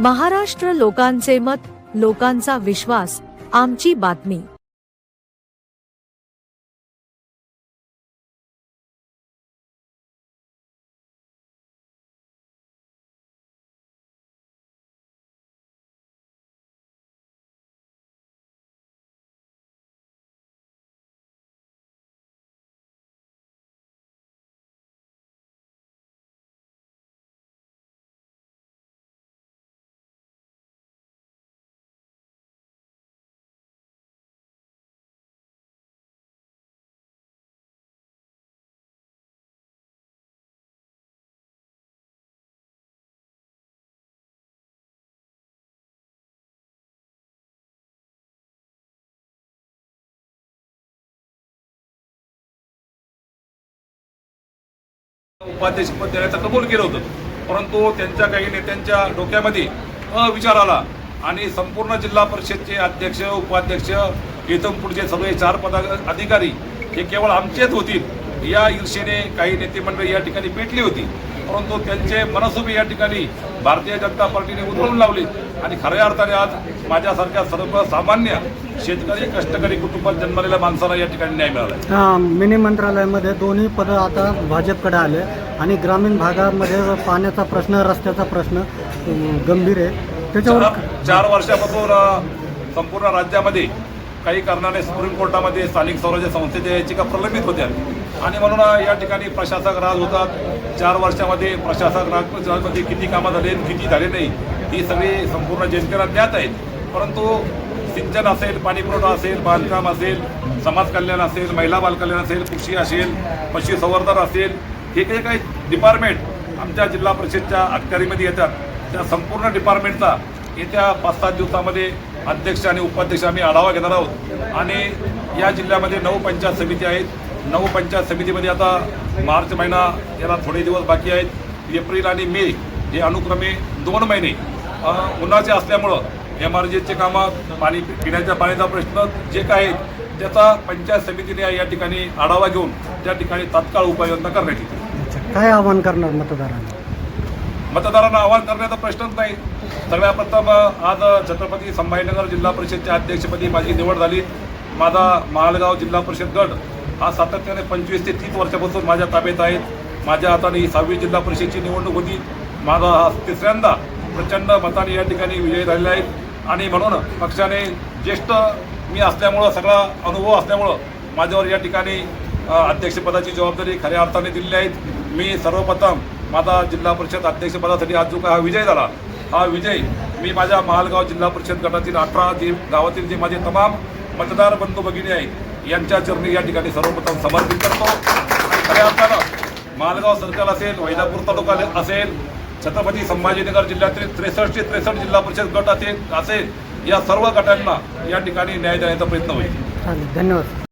महाराष्ट्र लोकांचे मत, लोकांचा विश्वास, आमची बातमी। उपाध्यक्ष पद देण्याचं कबूल केलं होतं, परंतु त्यांच्या काही नेत्यांच्या डोक्यामध्ये विचार आला आणि संपूर्ण जिल्हा परिषदचे अध्यक्ष, उपाध्यक्ष, इथून पुढचे सगळे 4 पदाधिकारी हे केवळ आमचेच होतील या ईर्षेने काही नेते मंडळी या ठिकाणी पेटली होती। परंतु त्यांचे मनसुबे या ठिकाणी भारतीय जनता पार्टीने उधळून लावले आणि खऱ्या अर्थाने आज माझ्यासारख्या सर्वसामान्य शेतकरी, कष्टकरी कुटुंबात जन्मलेल्या माणसाला या ठिकाणी न्याय मिळाला। मिनी मंत्रालयामध्ये दोन्ही पदं आता भाजपकडे आले आणि ग्रामीण भागामध्ये पाण्याचा प्रश्न, रस्त्याचा प्रश्न गंभीर आहे। त्याच्यावर 4 वर्षापासून संपूर्ण राज्यामध्ये काही कारणाने सुप्रीम कोर्टामध्ये स्थानिक स्वराज्य संस्थेच्या याचिका प्रलंबित होत्या आणि म्हणून या ठिकाणी प्रशासक राज होतात। 4 वर्षामध्ये प्रशासक राजमध्ये किती कामं झाले, किती झाले नाही, ही सगळी संपूर्ण जनतेला ज्ञात आहेत। परंतु सिंचन असेल, पाणी पुरवठा असेल, बांधकाम असेल, समाज कल्याण असेल, महिला बालकल्याण असेल, कृषी असेल, पशुसंवर्धन असेल, हे काही डिपार्टमेंट आमच्या जिल्हा परिषदच्या अखत्यारीमध्ये येतात। त्या संपूर्ण डिपार्टमेंटचा येत्या 5-7 दिवसामध्ये अध्यक्ष आणि उपाध्यक्ष आम्ही आढावा घेणार आहोत आणि या जिल्ह्यामध्ये 9 पंचायत समिती आहेत। 9 पंचायत समितीमध्ये आता मार्च महिना याला थोडे दिवस बाकी आहेत। एप्रिल आणि मे हे अनुक्रमे 2 महिने उन्हाचे असल्यामुळं एमआरजीचे कामं, पाणी, पिण्याच्या पाण्याचा प्रश्न जे काय आहेत त्याचा पंचायत समितीने या ठिकाणी आढावा घेऊन त्या ठिकाणी तात्काळ उपाययोजना करण्यात येईल। काय आवाहन करणार मतदारांना? मतदारांना आवाहन करण्याचा प्रश्नच नाही। सगळ्यात प्रथम आज छत्रपती संभाजीनगर जिल्हा परिषदच्या अध्यक्षपदी माझी निवड झाली। माझा मालगाव जिल्हा परिषद गट हा सातत्याने 25 ते 30 वर्षापासून माझ्या ताब्यात आहेत। माझ्या हाताने ही 6वी जिल्हा परिषदची निवडणूक होती। माझा हा 3ऱ्यांदा प्रचंड मताने या ठिकाणी विजयी झालेला आहे आणि म्हणून पक्षाने ज्येष्ठ मी असल्यामुळं, सगळा अनुभव असल्यामुळं माझ्यावर या ठिकाणी अध्यक्षपदाची जबाबदारी खऱ्या अर्थाने दिलेली आहेत। मी सर्वप्रथम माझा जिल्हा परिषद अध्यक्षपदासाठी आज जो काय हा विजय झाला, हा विजय मी माझ्या मालगाव जिल्हा परिषद गटातील 18 गावातील जे माझे तमाम मतदार बंधू भगिनी आहेत यांच्या चरणी या ठिकाणी सर्वप्रथम समर्पित करतो। खऱ्या अर्थानं मालगाव सर्कल असेल, वैजापूर तालुका असेल, छत्रपती संभाजीनगर जिल्ह्यातील 63 जिल्हा परिषद गट असेल, या सर्व गटांना या ठिकाणी न्याय देण्याचा प्रयत्न होईल। धन्यवाद।